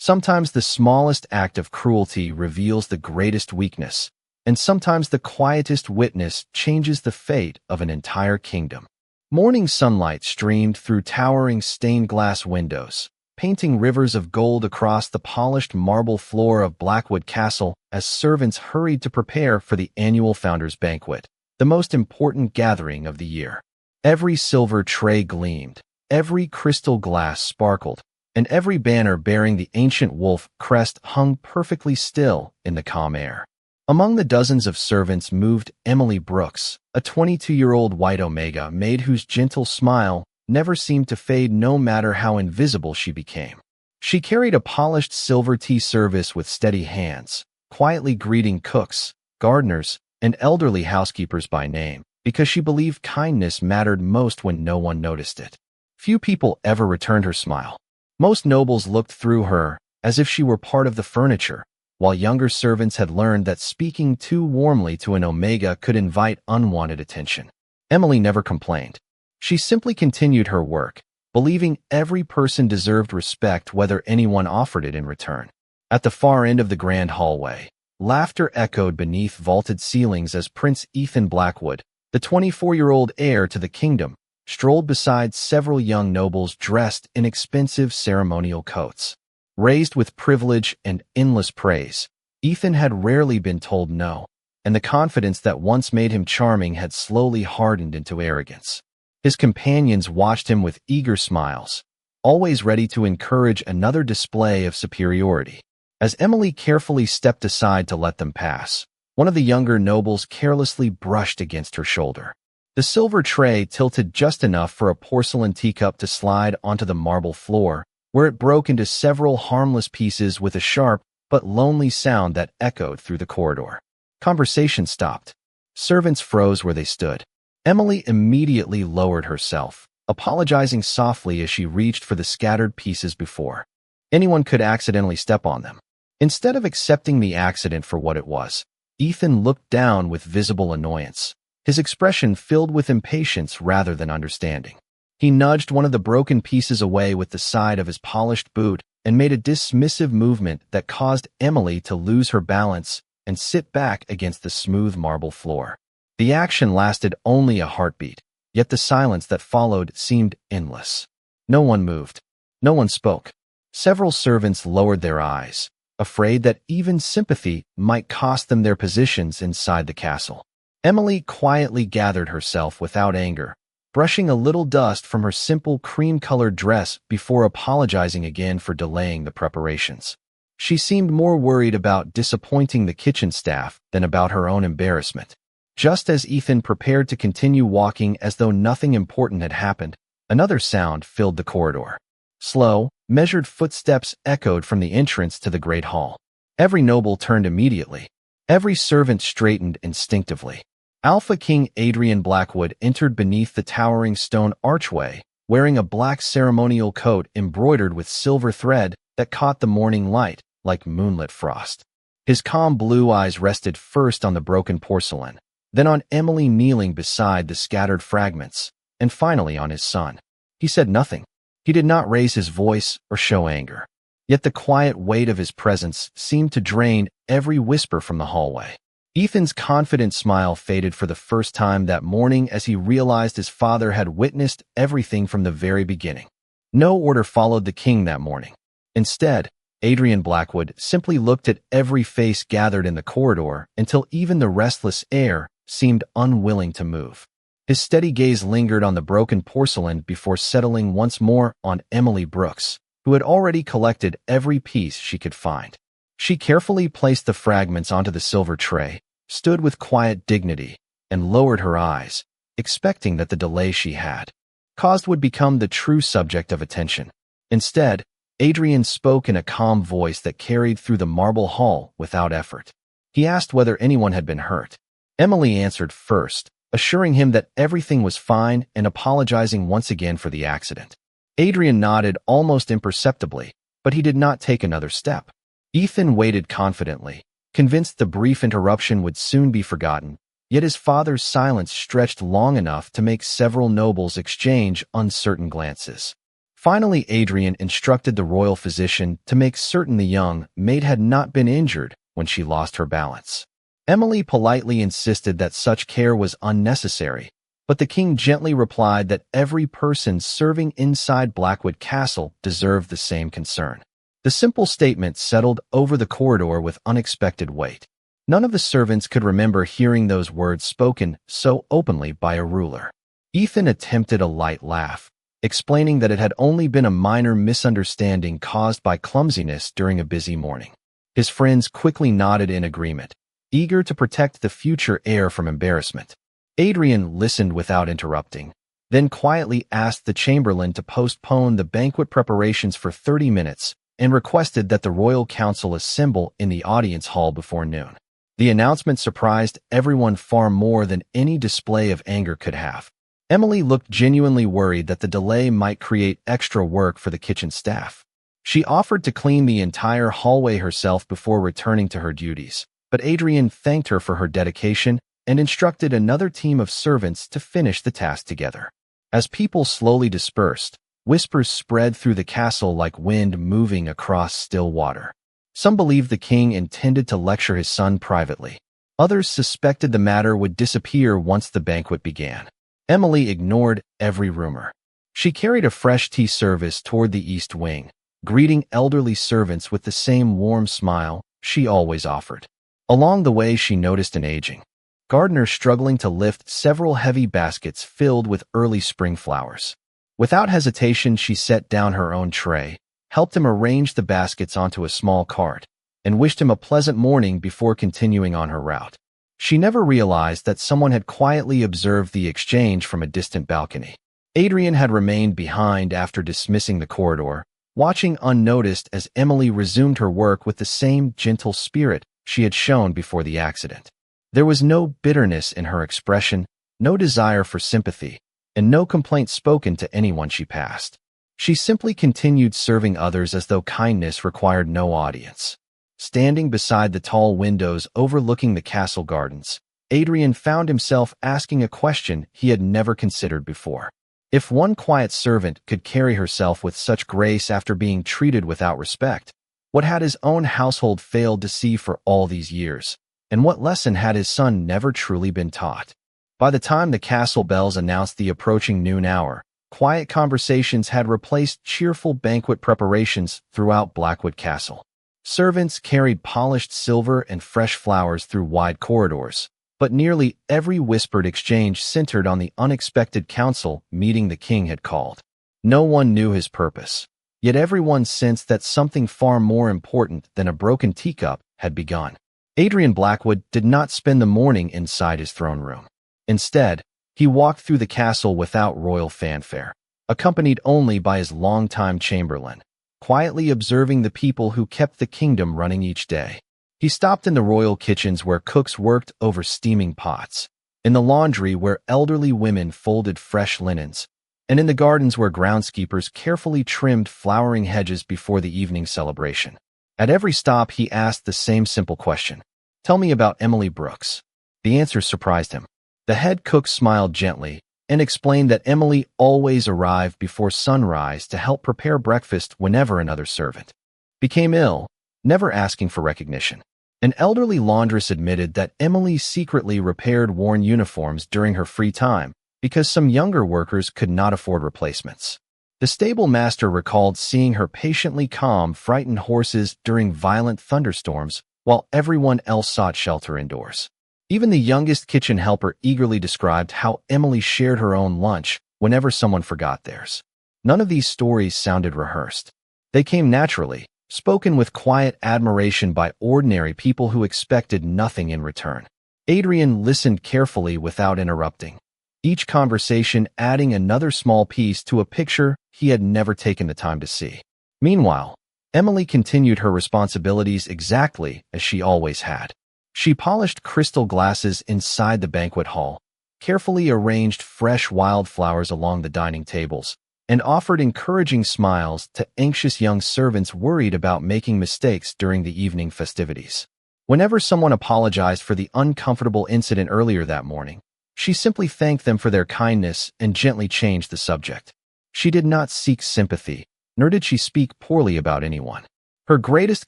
Sometimes the smallest act of cruelty reveals the greatest weakness, and sometimes the quietest witness changes the fate of an entire kingdom. Morning sunlight streamed through towering stained-glass windows, painting rivers of gold across the polished marble floor of Blackwood Castle as servants hurried to prepare for the annual Founders' Banquet, the most important gathering of the year. Every silver tray gleamed, every crystal glass sparkled, and every banner bearing the ancient wolf crest hung perfectly still in the calm air. Among the dozens of servants moved Emily Brooks, a 22-year-old white Omega Maid whose gentle smile never seemed to fade no matter how invisible she became. She carried a polished silver tea service with steady hands, quietly greeting cooks, gardeners, and elderly housekeepers by name, because she believed kindness mattered most when no one noticed it. Few people ever returned her smile. Most nobles looked through her, as if she were part of the furniture, while younger servants had learned that speaking too warmly to an Omega could invite unwanted attention. Emily never complained. She simply continued her work, believing every person deserved respect whether anyone offered it in return. At the far end of the grand hallway, laughter echoed beneath vaulted ceilings as Prince Ethan Blackwood, the 24-year-old heir to the kingdom, strolled beside several young nobles dressed in expensive ceremonial coats. Raised with privilege and endless praise, Ethan had rarely been told no, and the confidence that once made him charming had slowly hardened into arrogance. His companions watched him with eager smiles, always ready to encourage another display of superiority. As Emily carefully stepped aside to let them pass, one of the younger nobles carelessly brushed against her shoulder. The silver tray tilted just enough for a porcelain teacup to slide onto the marble floor, where it broke into several harmless pieces with a sharp but lonely sound that echoed through the corridor. Conversation stopped. Servants froze where they stood. Emily immediately lowered herself, apologizing softly as she reached for the scattered pieces before. Anyone could accidentally step on them. Instead of accepting the accident for what it was, Ethan looked down with visible annoyance, his expression filled with impatience rather than understanding. He nudged one of the broken pieces away with the side of his polished boot and made a dismissive movement that caused Emily to lose her balance and sit back against the smooth marble floor. The action lasted only a heartbeat, yet the silence that followed seemed endless. No one moved. No one spoke. Several servants lowered their eyes, afraid that even sympathy might cost them their positions inside the castle. Emily quietly gathered herself without anger, brushing a little dust from her simple cream-colored dress before apologizing again for delaying the preparations. She seemed more worried about disappointing the kitchen staff than about her own embarrassment. Just as Ethan prepared to continue walking as though nothing important had happened, another sound filled the corridor. Slow, measured footsteps echoed from the entrance to the great hall. Every noble turned immediately. Every servant straightened instinctively. Alpha King Adrian Blackwood entered beneath the towering stone archway, wearing a black ceremonial coat embroidered with silver thread that caught the morning light like moonlit frost. His calm blue eyes rested first on the broken porcelain, then on Emily kneeling beside the scattered fragments, and finally on his son. He said nothing. He did not raise his voice or show anger. Yet the quiet weight of his presence seemed to drain every whisper from the hallway. Ethan's confident smile faded for the first time that morning as he realized his father had witnessed everything from the very beginning. No order followed the king that morning. Instead, Adrian Blackwood simply looked at every face gathered in the corridor until even the restless heir seemed unwilling to move. His steady gaze lingered on the broken porcelain before settling once more on Emily Brooks, who had already collected every piece she could find. She carefully placed the fragments onto the silver tray, stood with quiet dignity, and lowered her eyes, expecting that the delay she had caused would become the true subject of attention. Instead, Adrian spoke in a calm voice that carried through the marble hall without effort. He asked whether anyone had been hurt. Emily answered first, assuring him that everything was fine and apologizing once again for the accident. Adrian nodded almost imperceptibly, but he did not take another step. Ethan waited confidently, convinced the brief interruption would soon be forgotten, yet his father's silence stretched long enough to make several nobles exchange uncertain glances. Finally, Adrian instructed the royal physician to make certain the young maid had not been injured when she lost her balance. Emily politely insisted that such care was unnecessary, but the king gently replied that every person serving inside Blackwood Castle deserved the same concern. The simple statement settled over the corridor with unexpected weight. None of the servants could remember hearing those words spoken so openly by a ruler. Ethan attempted a light laugh, explaining that it had only been a minor misunderstanding caused by clumsiness during a busy morning. His friends quickly nodded in agreement, eager to protect the future heir from embarrassment. Adrian listened without interrupting, then quietly asked the chamberlain to postpone the banquet preparations for 30 minutes and requested that the royal council assemble in the audience hall before noon. The announcement surprised everyone far more than any display of anger could have. Emily looked genuinely worried that the delay might create extra work for the kitchen staff. She offered to clean the entire hallway herself before returning to her duties, but Adrian thanked her for her dedication and instructed another team of servants to finish the task together. As people slowly dispersed, whispers spread through the castle like wind moving across still water. Some believed the king intended to lecture his son privately. Others suspected the matter would disappear once the banquet began. Emily ignored every rumor. She carried a fresh tea service toward the east wing, greeting elderly servants with the same warm smile she always offered. Along the way, she noticed an aging gardener struggling to lift several heavy baskets filled with early spring flowers. Without hesitation, she set down her own tray, helped him arrange the baskets onto a small cart, and wished him a pleasant morning before continuing on her route. She never realized that someone had quietly observed the exchange from a distant balcony. Adrian had remained behind after dismissing the corridor, watching unnoticed as Emily resumed her work with the same gentle spirit she had shown before the accident. There was no bitterness in her expression, no desire for sympathy, and no complaint spoken to anyone she passed. She simply continued serving others as though kindness required no audience. Standing beside the tall windows overlooking the castle gardens, Adrian found himself asking a question he had never considered before. If one quiet servant could carry herself with such grace after being treated without respect, what had his own household failed to see for all these years? And what lesson had his son never truly been taught? By the time the castle bells announced the approaching noon hour, quiet conversations had replaced cheerful banquet preparations throughout Blackwood Castle. Servants carried polished silver and fresh flowers through wide corridors, but nearly every whispered exchange centered on the unexpected council meeting the king had called. No one knew his purpose, yet everyone sensed that something far more important than a broken teacup had begun. Adrian Blackwood did not spend the morning inside his throne room. Instead, he walked through the castle without royal fanfare, accompanied only by his longtime chamberlain, quietly observing the people who kept the kingdom running each day. He stopped in the royal kitchens where cooks worked over steaming pots, in the laundry where elderly women folded fresh linens, and in the gardens where groundskeepers carefully trimmed flowering hedges before the evening celebration. At every stop, he asked the same simple question: "Tell me about Emily Brooks." The answer surprised him. The head cook smiled gently and explained that Emily always arrived before sunrise to help prepare breakfast whenever another servant became ill, never asking for recognition. An elderly laundress admitted that Emily secretly repaired worn uniforms during her free time because some younger workers could not afford replacements. The stable master recalled seeing her patiently calm frightened horses during violent thunderstorms while everyone else sought shelter indoors. Even the youngest kitchen helper eagerly described how Emily shared her own lunch whenever someone forgot theirs. None of these stories sounded rehearsed. They came naturally, spoken with quiet admiration by ordinary people who expected nothing in return. Adrian listened carefully without interrupting, each conversation adding another small piece to a picture he had never taken the time to see. Meanwhile, Emily continued her responsibilities exactly as she always had. She polished crystal glasses inside the banquet hall, carefully arranged fresh wildflowers along the dining tables, and offered encouraging smiles to anxious young servants worried about making mistakes during the evening festivities. Whenever someone apologized for the uncomfortable incident earlier that morning, she simply thanked them for their kindness and gently changed the subject. She did not seek sympathy, nor did she speak poorly about anyone. Her greatest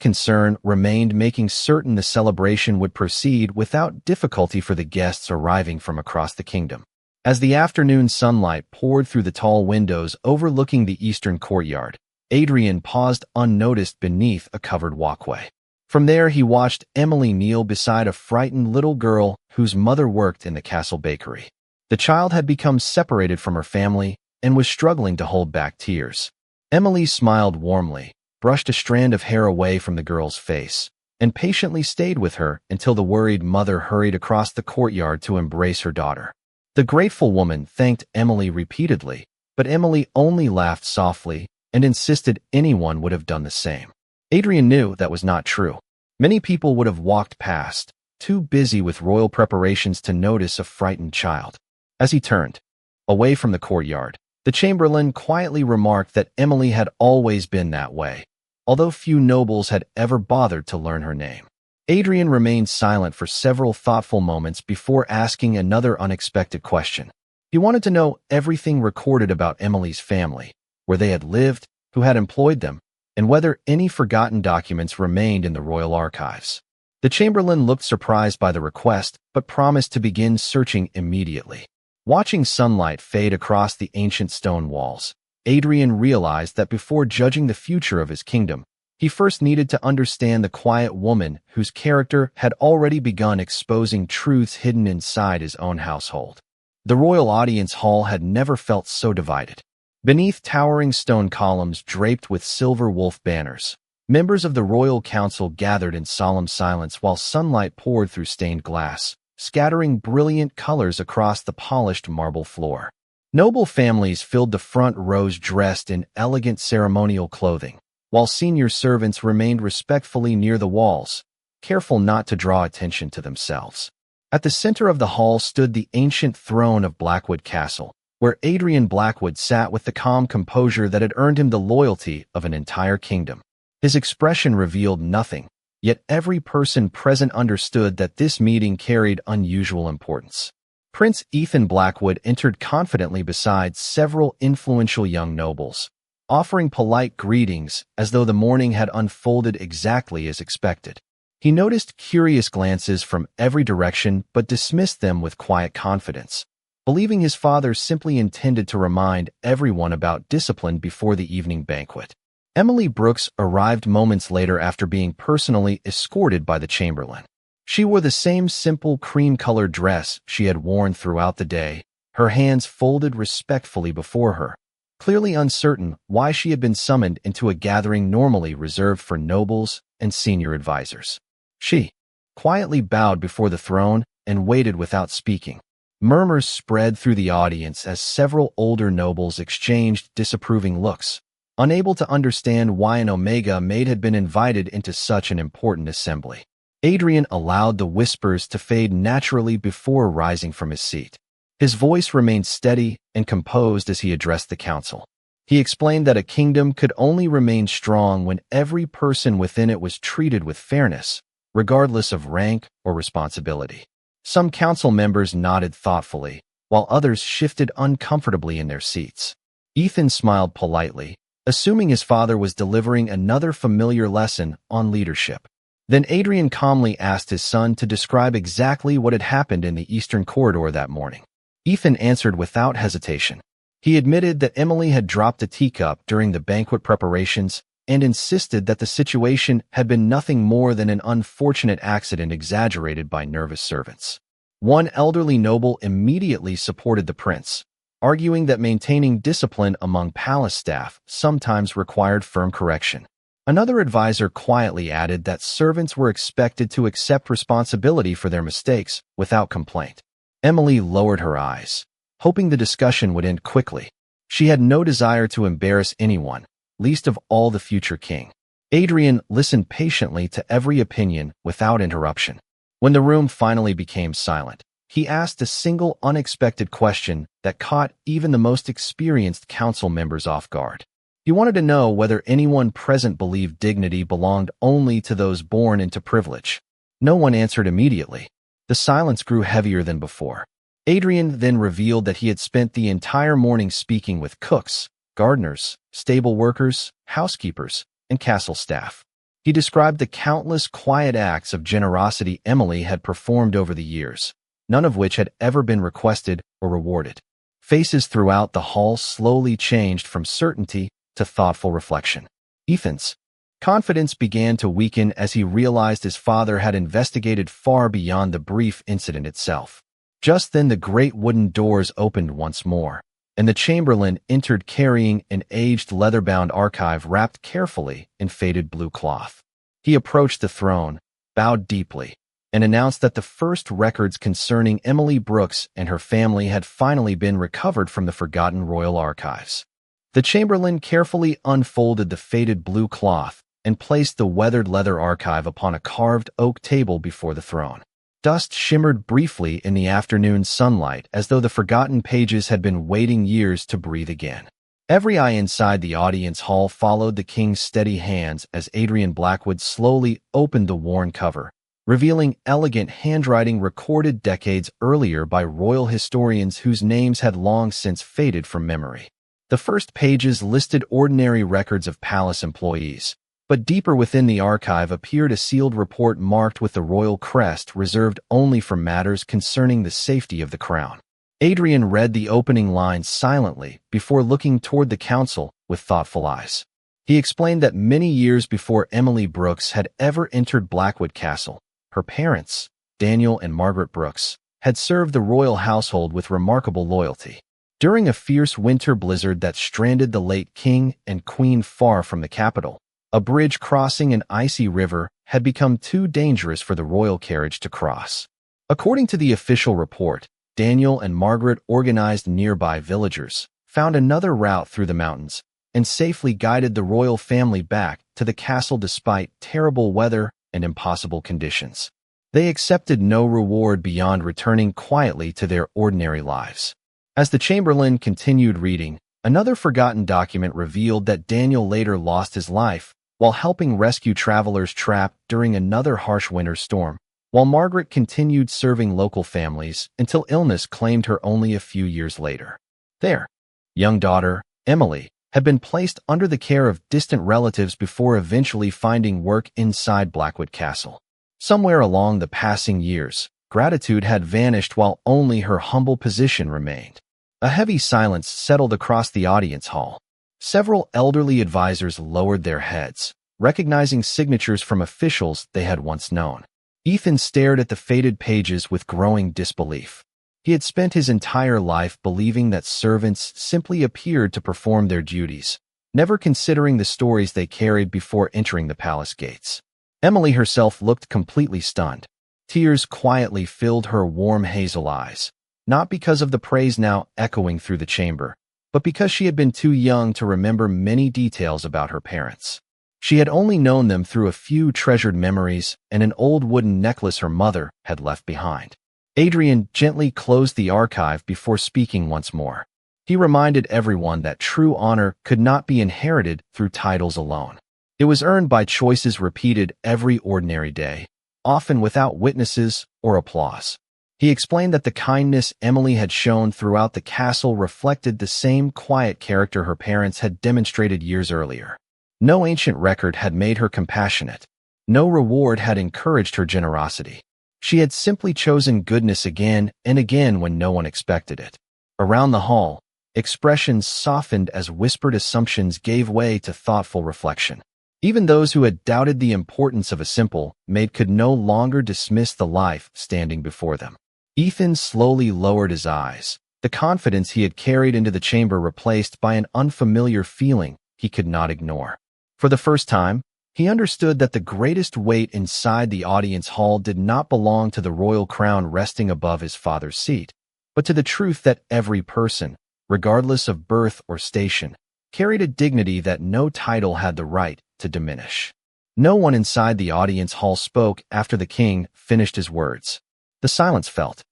concern remained making certain the celebration would proceed without difficulty for the guests arriving from across the kingdom. As the afternoon sunlight poured through the tall windows overlooking the eastern courtyard, Adrian paused unnoticed beneath a covered walkway. From there, he watched Emily kneel beside a frightened little girl whose mother worked in the castle bakery. The child had become separated from her family and was struggling to hold back tears. Emily smiled warmly, brushed a strand of hair away from the girl's face, and patiently stayed with her until the worried mother hurried across the courtyard to embrace her daughter. The grateful woman thanked Emily repeatedly, but Emily only laughed softly and insisted anyone would have done the same. Adrian knew that was not true. Many people would have walked past, too busy with royal preparations to notice a frightened child. As he turned away from the courtyard, the chamberlain quietly remarked that Emily had always been that way, although few nobles had ever bothered to learn her name. Adrian remained silent for several thoughtful moments before asking another unexpected question. He wanted to know everything recorded about Emily's family, where they had lived, who had employed them, and whether any forgotten documents remained in the royal archives. The chamberlain looked surprised by the request, but promised to begin searching immediately. Watching sunlight fade across the ancient stone walls, Adrian realized that before judging the future of his kingdom, he first needed to understand the quiet woman whose character had already begun exposing truths hidden inside his own household. The royal audience hall had never felt so divided. Beneath towering stone columns draped with silver wolf banners, members of the royal council gathered in solemn silence while sunlight poured through stained glass, scattering brilliant colors across the polished marble floor. Noble families filled the front rows dressed in elegant ceremonial clothing, while senior servants remained respectfully near the walls, careful not to draw attention to themselves. At the center of the hall stood the ancient throne of Blackwood Castle, where Adrian Blackwood sat with the calm composure that had earned him the loyalty of an entire kingdom. His expression revealed nothing, yet every person present understood that this meeting carried unusual importance. Prince Ethan Blackwood entered confidently beside several influential young nobles, offering polite greetings as though the morning had unfolded exactly as expected. He noticed curious glances from every direction but dismissed them with quiet confidence, believing his father simply intended to remind everyone about discipline before the evening banquet. Emily Brooks arrived moments later after being personally escorted by the chamberlain. She wore the same simple cream-colored dress she had worn throughout the day, her hands folded respectfully before her, clearly uncertain why she had been summoned into a gathering normally reserved for nobles and senior advisors. She quietly bowed before the throne and waited without speaking. Murmurs spread through the audience as several older nobles exchanged disapproving looks, unable to understand why an Omega Maid had been invited into such an important assembly. Adrian allowed the whispers to fade naturally before rising from his seat. His voice remained steady and composed as he addressed the council. He explained that a kingdom could only remain strong when every person within it was treated with fairness, regardless of rank or responsibility. Some council members nodded thoughtfully, while others shifted uncomfortably in their seats. Ethan smiled politely, assuming his father was delivering another familiar lesson on leadership. Then Adrian calmly asked his son to describe exactly what had happened in the eastern corridor that morning. Ethan answered without hesitation. He admitted that Emily had dropped a teacup during the banquet preparations and insisted that the situation had been nothing more than an unfortunate accident exaggerated by nervous servants. One elderly noble immediately supported the prince, arguing that maintaining discipline among palace staff sometimes required firm correction. Another advisor quietly added that servants were expected to accept responsibility for their mistakes without complaint. Emily lowered her eyes, hoping the discussion would end quickly. She had no desire to embarrass anyone, least of all the future king. Adrian listened patiently to every opinion without interruption. When the room finally became silent, he asked a single unexpected question that caught even the most experienced council members off guard. He wanted to know whether anyone present believed dignity belonged only to those born into privilege. No one answered immediately. The silence grew heavier than before. Adrian then revealed that he had spent the entire morning speaking with cooks, gardeners, stable workers, housekeepers, and castle staff. He described the countless quiet acts of generosity Emily had performed over the years, none of which had ever been requested or rewarded. Faces throughout the hall slowly changed from certainty to thoughtful reflection. Ethan's confidence began to weaken as he realized his father had investigated far beyond the brief incident itself. Just then the great wooden doors opened once more, and the Chamberlain entered carrying an aged leather-bound archive wrapped carefully in faded blue cloth. He approached the throne, bowed deeply, and announced that the first records concerning Emily Brooks and her family had finally been recovered from the forgotten royal archives. The Chamberlain carefully unfolded the faded blue cloth and placed the weathered leather archive upon a carved oak table before the throne. Dust shimmered briefly in the afternoon sunlight as though the forgotten pages had been waiting years to breathe again. Every eye inside the audience hall followed the king's steady hands as Adrian Blackwood slowly opened the worn cover, revealing elegant handwriting recorded decades earlier by royal historians whose names had long since faded from memory. The first pages listed ordinary records of palace employees, but deeper within the archive appeared a sealed report marked with the royal crest reserved only for matters concerning the safety of the crown. Adrian read the opening lines silently before looking toward the council with thoughtful eyes. He explained that many years before Emily Brooks had ever entered Blackwood Castle, her parents, Daniel and Margaret Brooks, had served the royal household with remarkable loyalty. During a fierce winter blizzard that stranded the late king and queen far from the capital, a bridge crossing an icy river had become too dangerous for the royal carriage to cross. According to the official report, Daniel and Margaret organized nearby villagers, found another route through the mountains, and safely guided the royal family back to the castle despite terrible weather and impossible conditions. They accepted no reward beyond returning quietly to their ordinary lives. As the Chamberlain continued reading, another forgotten document revealed that Daniel later lost his life while helping rescue travelers trapped during another harsh winter storm, while Margaret continued serving local families until illness claimed her only a few years later. Their young daughter, Emily, had been placed under the care of distant relatives before eventually finding work inside Blackwood Castle. Somewhere along the passing years, gratitude had vanished while only her humble position remained. A heavy silence settled across the audience hall. Several elderly advisors lowered their heads, recognizing signatures from officials they had once known. Ethan stared at the faded pages with growing disbelief. He had spent his entire life believing that servants simply appeared to perform their duties, never considering the stories they carried before entering the palace gates. Emily herself looked completely stunned. Tears quietly filled her warm hazel eyes, not because of the praise now echoing through the chamber, but because she had been too young to remember many details about her parents. She had only known them through a few treasured memories and an old wooden necklace her mother had left behind. Adrian gently closed the archive before speaking once more. He reminded everyone that true honor could not be inherited through titles alone. It was earned by choices repeated every ordinary day, often without witnesses or applause. He explained that the kindness Emily had shown throughout the castle reflected the same quiet character her parents had demonstrated years earlier. No ancient record had made her compassionate. No reward had encouraged her generosity. She had simply chosen goodness again and again when no one expected it. Around the hall, expressions softened as whispered assumptions gave way to thoughtful reflection. Even those who had doubted the importance of a simple maid could no longer dismiss the life standing before them. Ethan slowly lowered his eyes, the confidence he had carried into the chamber replaced by an unfamiliar feeling he could not ignore. For the first time, he understood that the greatest weight inside the audience hall did not belong to the royal crown resting above his father's seat, but to the truth that every person, regardless of birth or station, carried a dignity that no title had the right to diminish. No one inside the audience hall spoke after the king finished his words. The silence felt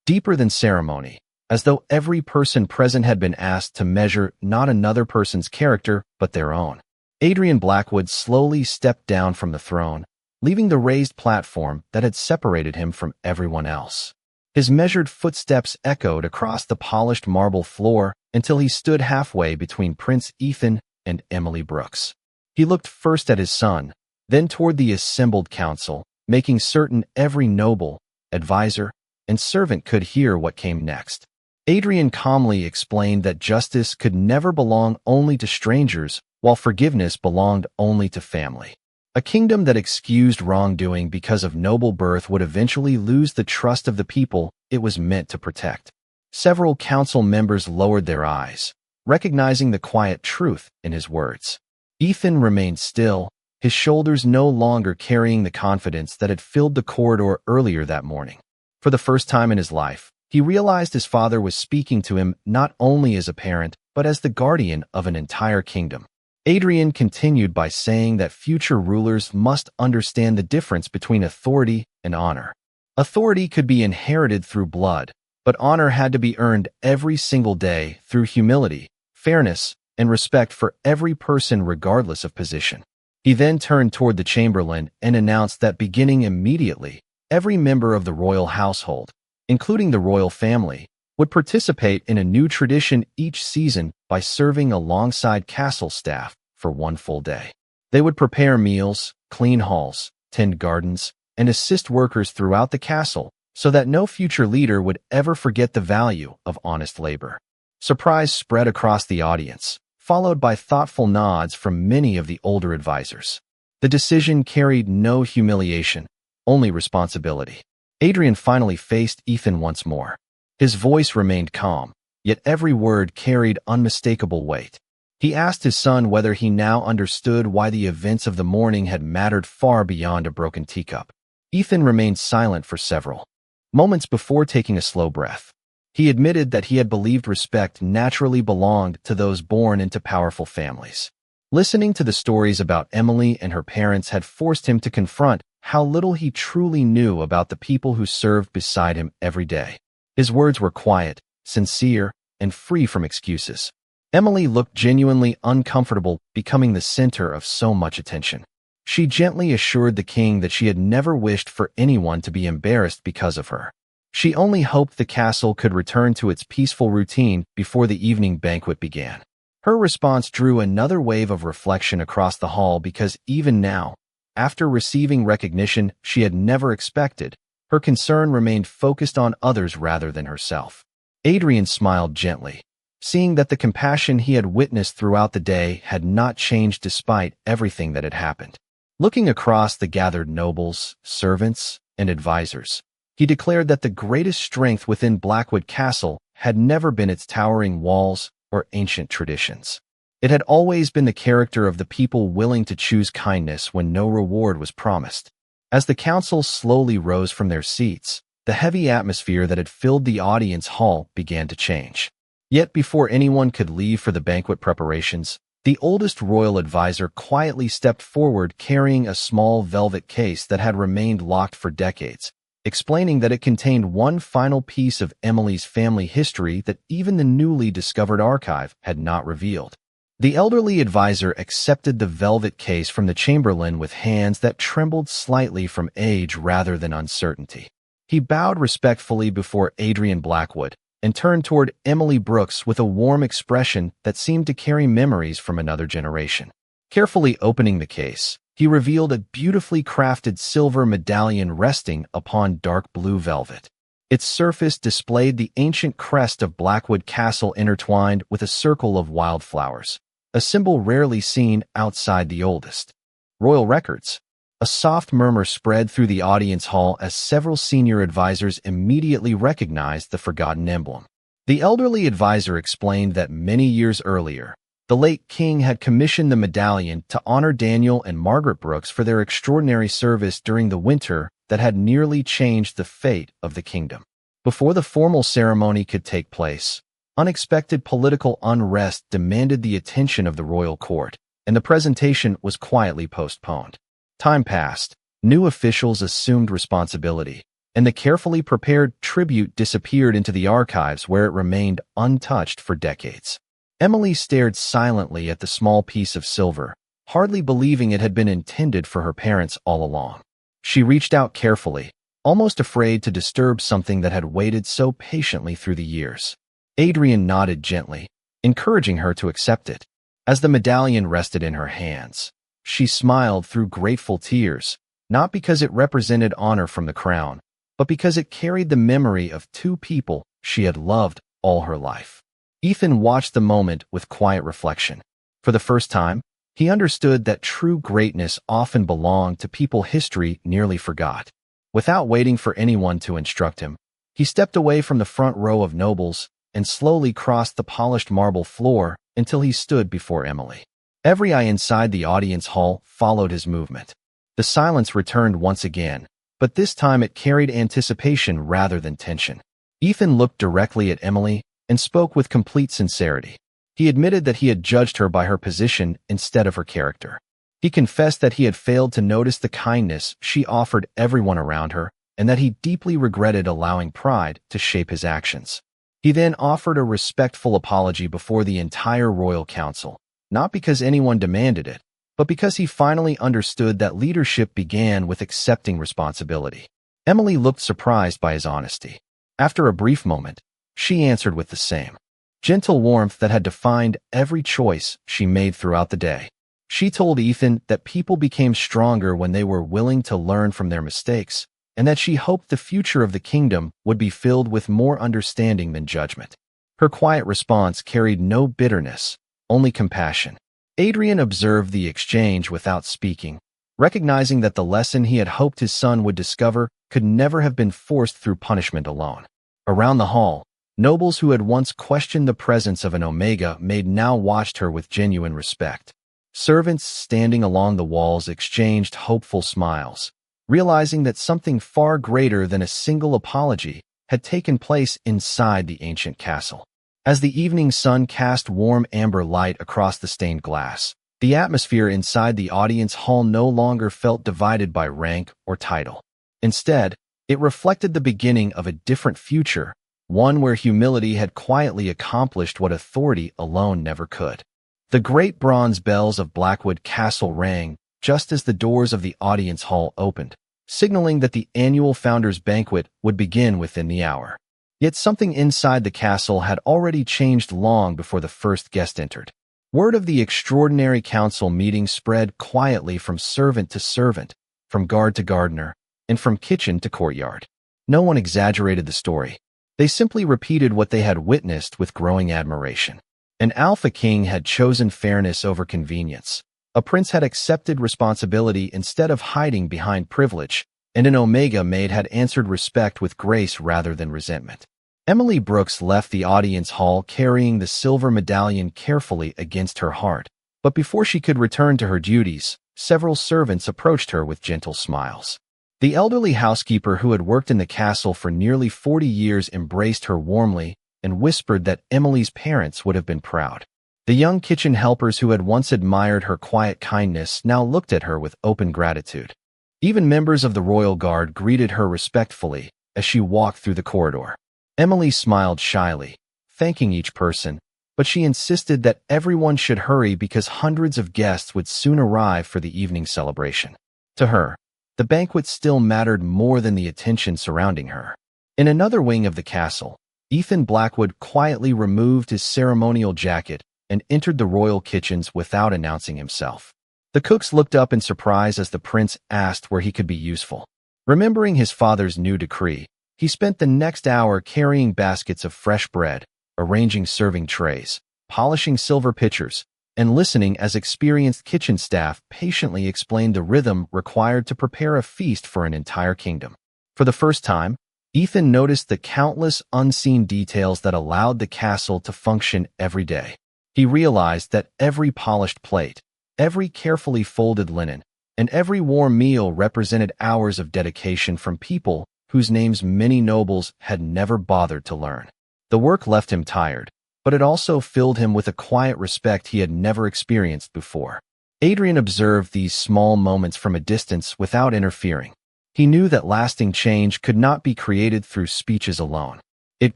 deeper than ceremony, as though every person present had been asked to measure not another person's character but their own. Adrian Blackwood slowly stepped down from the throne, leaving the raised platform that had separated him from everyone else. His measured footsteps echoed across the polished marble floor until he stood halfway between Prince Ethan and Emily Brooks. He looked first at his son, then toward the assembled council, making certain every noble, advisor, and servant could hear what came next. Adrian calmly explained that justice could never belong only to strangers, while forgiveness belonged only to family. A kingdom that excused wrongdoing because of noble birth would eventually lose the trust of the people it was meant to protect. Several council members lowered their eyes, recognizing the quiet truth in his words. Ethan remained still, his shoulders no longer carrying the confidence that had filled the corridor earlier that morning. For the first time in his life, he realized his father was speaking to him not only as a parent, but as the guardian of an entire kingdom. Adrian continued by saying that future rulers must understand the difference between authority and honor. Authority could be inherited through blood, but honor had to be earned every single day through humility, fairness, and respect for every person regardless of position. He then turned toward the chamberlain and announced that beginning immediately, every member of the royal household, including the royal family, would participate in a new tradition each season by serving alongside castle staff for one full day. They would prepare meals, clean halls, tend gardens, and assist workers throughout the castle so that no future leader would ever forget the value of honest labor. Surprise spread across the audience, followed by thoughtful nods from many of the older advisors. The decision carried no humiliation, only responsibility. Adrian finally faced Ethan once more. His voice remained calm, yet every word carried unmistakable weight. He asked his son whether he now understood why the events of the morning had mattered far beyond a broken teacup. Ethan remained silent for several moments before taking a slow breath. He admitted that he had believed respect naturally belonged to those born into powerful families. Listening to the stories about Emily and her parents had forced him to confront how little he truly knew about the people who served beside him every day. His words were quiet, sincere, and free from excuses. Emily looked genuinely uncomfortable becoming the center of so much attention. She gently assured the king that she had never wished for anyone to be embarrassed because of her. She only hoped the castle could return to its peaceful routine before the evening banquet began. Her response drew another wave of reflection across the hall because even now, after receiving recognition she had never expected, her concern remained focused on others rather than herself. Adrian smiled gently, seeing that the compassion he had witnessed throughout the day had not changed despite everything that had happened. Looking across the gathered nobles, servants, and advisors, he declared that the greatest strength within Blackwood Castle had never been its towering walls or ancient traditions. It had always been the character of the people willing to choose kindness when no reward was promised. As the council slowly rose from their seats, the heavy atmosphere that had filled the audience hall began to change. Yet before anyone could leave for the banquet preparations, the oldest royal advisor quietly stepped forward carrying a small velvet case that had remained locked for decades, explaining that it contained one final piece of Emily's family history that even the newly discovered archive had not revealed. The elderly advisor accepted the velvet case from the chamberlain with hands that trembled slightly from age rather than uncertainty. He bowed respectfully before Adrian Blackwood and turned toward Emily Brooks with a warm expression that seemed to carry memories from another generation. Carefully opening the case, he revealed a beautifully crafted silver medallion resting upon dark blue velvet. Its surface displayed the ancient crest of Blackwood Castle intertwined with a circle of wildflowers, a symbol rarely seen outside the oldest royal records. A soft murmur spread through the audience hall as several senior advisors immediately recognized the forgotten emblem. The elderly advisor explained that many years earlier, the late king had commissioned the medallion to honor Daniel and Margaret Brooks for their extraordinary service during the winter that had nearly changed the fate of the kingdom. Before the formal ceremony could take place, unexpected political unrest demanded the attention of the royal court, and the presentation was quietly postponed. Time passed, new officials assumed responsibility, and the carefully prepared tribute disappeared into the archives where it remained untouched for decades. Emily stared silently at the small piece of silver, hardly believing it had been intended for her parents all along. She reached out carefully, almost afraid to disturb something that had waited so patiently through the years. Adrian nodded gently, encouraging her to accept it. As the medallion rested in her hands, she smiled through grateful tears, not because it represented honor from the crown, but because it carried the memory of two people she had loved all her life. Ethan watched the moment with quiet reflection. For the first time, he understood that true greatness often belonged to people history nearly forgot. Without waiting for anyone to instruct him, he stepped away from the front row of nobles and slowly crossed the polished marble floor until he stood before Emily. Every eye inside the audience hall followed his movement. The silence returned once again, but this time it carried anticipation rather than tension. Ethan looked directly at Emily and spoke with complete sincerity. He admitted that he had judged her by her position instead of her character. He confessed that he had failed to notice the kindness she offered everyone around her and that he deeply regretted allowing pride to shape his actions. He then offered a respectful apology before the entire royal council, not because anyone demanded it, but because he finally understood that leadership began with accepting responsibility. Emily looked surprised by his honesty. After a brief moment, she answered with the same gentle warmth that had defined every choice she made throughout the day. She told Ethan that people became stronger when they were willing to learn from their mistakes, and that she hoped the future of the kingdom would be filled with more understanding than judgment. Her quiet response carried no bitterness, only compassion. Adrian observed the exchange without speaking, recognizing that the lesson he had hoped his son would discover could never have been forced through punishment alone. Around the hall, nobles who had once questioned the presence of an Omega Maid now watched her with genuine respect. Servants standing along the walls exchanged hopeful smiles, realizing that something far greater than a single apology had taken place inside the ancient castle. As the evening sun cast warm amber light across the stained glass, the atmosphere inside the audience hall no longer felt divided by rank or title. Instead, it reflected the beginning of a different future, one where humility had quietly accomplished what authority alone never could. The great bronze bells of Blackwood Castle rang just as the doors of the audience hall opened, signaling that the annual Founders' Banquet would begin within the hour. Yet something inside the castle had already changed long before the first guest entered. Word of the extraordinary council meeting spread quietly from servant to servant, from guard to gardener, and from kitchen to courtyard. No one exaggerated the story. They simply repeated what they had witnessed with growing admiration. An alpha king had chosen fairness over convenience. A prince had accepted responsibility instead of hiding behind privilege, and an Omega Maid had answered respect with grace rather than resentment. Emily Brooks left the audience hall carrying the silver medallion carefully against her heart, but before she could return to her duties, several servants approached her with gentle smiles. The elderly housekeeper who had worked in the castle for nearly 40 years embraced her warmly and whispered that Emily's parents would have been proud. The young kitchen helpers who had once admired her quiet kindness now looked at her with open gratitude. Even members of the royal guard greeted her respectfully as she walked through the corridor. Emily smiled shyly, thanking each person, but she insisted that everyone should hurry because hundreds of guests would soon arrive for the evening celebration. To her, the banquet still mattered more than the attention surrounding her. In another wing of the castle, Ethan Blackwood quietly removed his ceremonial jacket and entered the royal kitchens without announcing himself. The cooks looked up in surprise as the prince asked where he could be useful. Remembering his father's new decree, he spent the next hour carrying baskets of fresh bread, arranging serving trays, polishing silver pitchers, and listening as experienced kitchen staff patiently explained the rhythm required to prepare a feast for an entire kingdom. For the first time, Ethan noticed the countless unseen details that allowed the castle to function every day. He realized that every polished plate, every carefully folded linen, and every warm meal represented hours of dedication from people whose names many nobles had never bothered to learn. The work left him tired, but it also filled him with a quiet respect he had never experienced before. Adrian observed these small moments from a distance without interfering. He knew that lasting change could not be created through speeches alone. It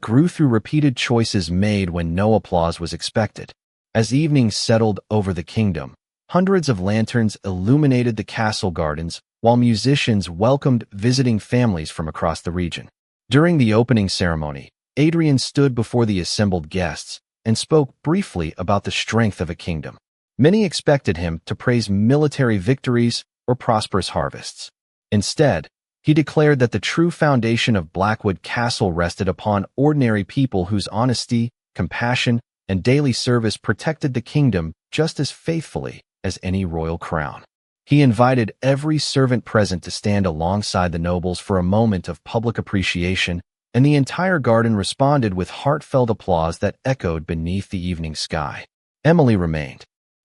grew through repeated choices made when no applause was expected. As evening settled over the kingdom, hundreds of lanterns illuminated the castle gardens, while musicians welcomed visiting families from across the region. During the opening ceremony, Adrian stood before the assembled guests and spoke briefly about the strength of a kingdom. Many expected him to praise military victories or prosperous harvests. Instead, he declared that the true foundation of Blackwood Castle rested upon ordinary people whose honesty, compassion, and daily service protected the kingdom just as faithfully as any royal crown. He invited every servant present to stand alongside the nobles for a moment of public appreciation, and the entire garden responded with heartfelt applause that echoed beneath the evening sky. Emily remained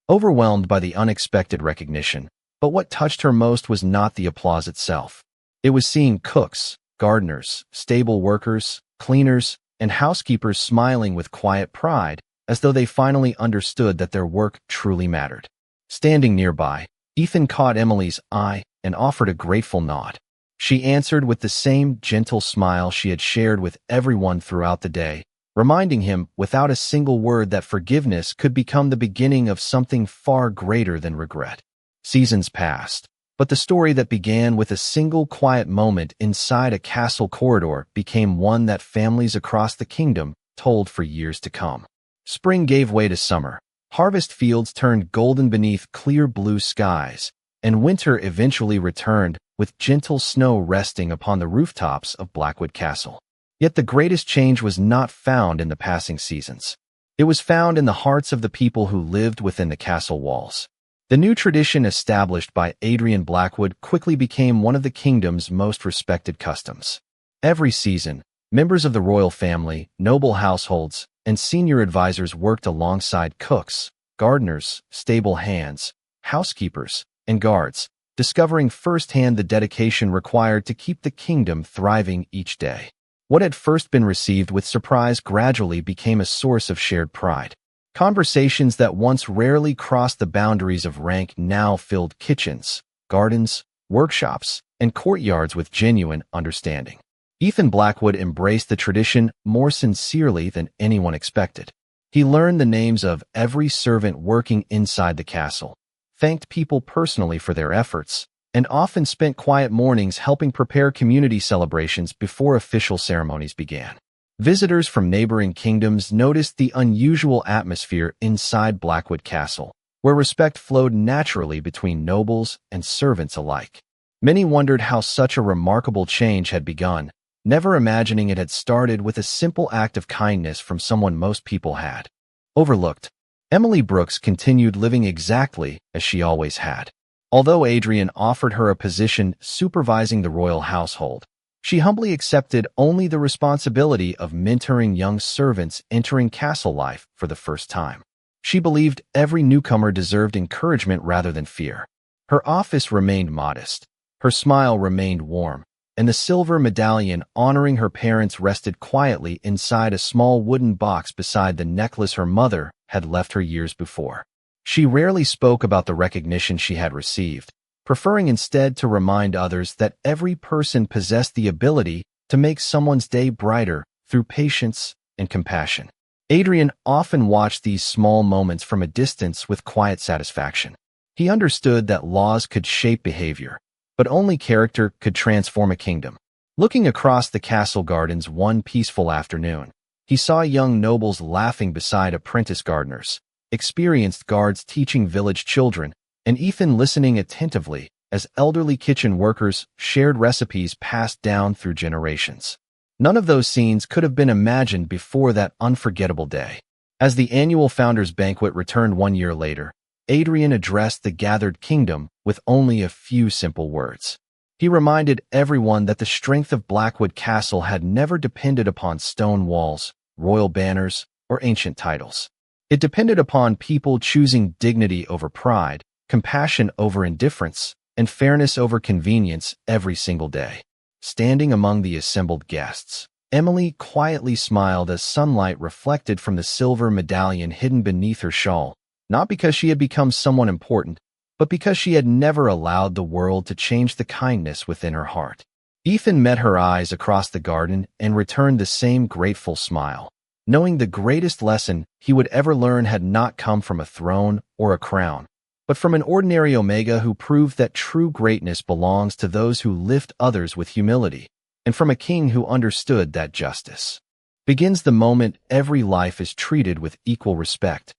overwhelmed by the unexpected recognition, but what touched her most was not the applause itself. It was seeing cooks, gardeners, stable workers, cleaners, and housekeepers smiling with quiet pride, as though they finally understood that their work truly mattered. Standing nearby, Ethan caught Emily's eye and offered a grateful nod. She answered with the same gentle smile she had shared with everyone throughout the day, reminding him without a single word that forgiveness could become the beginning of something far greater than regret. Seasons passed, but the story that began with a single quiet moment inside a castle corridor became one that families across the kingdom told for years to come. Spring gave way to summer. Harvest fields turned golden beneath clear blue skies, and winter eventually returned with gentle snow resting upon the rooftops of Blackwood Castle. Yet the greatest change was not found in the passing seasons. It was found in the hearts of the people who lived within the castle walls. The new tradition established by Adrian Blackwood quickly became one of the kingdom's most respected customs. Every season, members of the royal family, noble households, and senior advisors worked alongside cooks, gardeners, stable hands, housekeepers, and guards, discovering firsthand the dedication required to keep the kingdom thriving each day. What had first been received with surprise gradually became a source of shared pride. Conversations that once rarely crossed the boundaries of rank now filled kitchens, gardens, workshops, and courtyards with genuine understanding. Ethan Blackwood embraced the tradition more sincerely than anyone expected. He learned the names of every servant working inside the castle, thanked people personally for their efforts, and often spent quiet mornings helping prepare community celebrations before official ceremonies began. Visitors from neighboring kingdoms noticed the unusual atmosphere inside Blackwood Castle, where respect flowed naturally between nobles and servants alike. Many wondered how such a remarkable change had begun, never imagining it had started with a simple act of kindness from someone most people had overlooked. Emily Brooks continued living exactly as she always had. Although Adrian offered her a position supervising the royal household, she humbly accepted only the responsibility of mentoring young servants entering castle life for the first time. She believed every newcomer deserved encouragement rather than fear. Her office remained modest, her smile remained warm, and the silver medallion honoring her parents rested quietly inside a small wooden box beside the necklace her mother had left her years before. She rarely spoke about the recognition she had received, preferring instead to remind others that every person possessed the ability to make someone's day brighter through patience and compassion. Adrian often watched these small moments from a distance with quiet satisfaction. He understood that laws could shape behavior, but only character could transform a kingdom. Looking across the castle gardens one peaceful afternoon, he saw young nobles laughing beside apprentice gardeners, experienced guards teaching village children, and Ethan listening attentively as elderly kitchen workers shared recipes passed down through generations. None of those scenes could have been imagined before that unforgettable day. As the annual Founders' Banquet returned 1 year later, Adrian addressed the gathered kingdom with only a few simple words. He reminded everyone that the strength of Blackwood Castle had never depended upon stone walls, royal banners, or ancient titles. It depended upon people choosing dignity over pride, compassion over indifference, and fairness over convenience every single day. Standing among the assembled guests, Emily quietly smiled as sunlight reflected from the silver medallion hidden beneath her shawl, not because she had become someone important, but because she had never allowed the world to change the kindness within her heart. Ethan met her eyes across the garden and returned the same grateful smile, knowing the greatest lesson he would ever learn had not come from a throne or a crown, but from an ordinary Omega who proved that true greatness belongs to those who lift others with humility, and from a king who understood that justice begins the moment every life is treated with equal respect.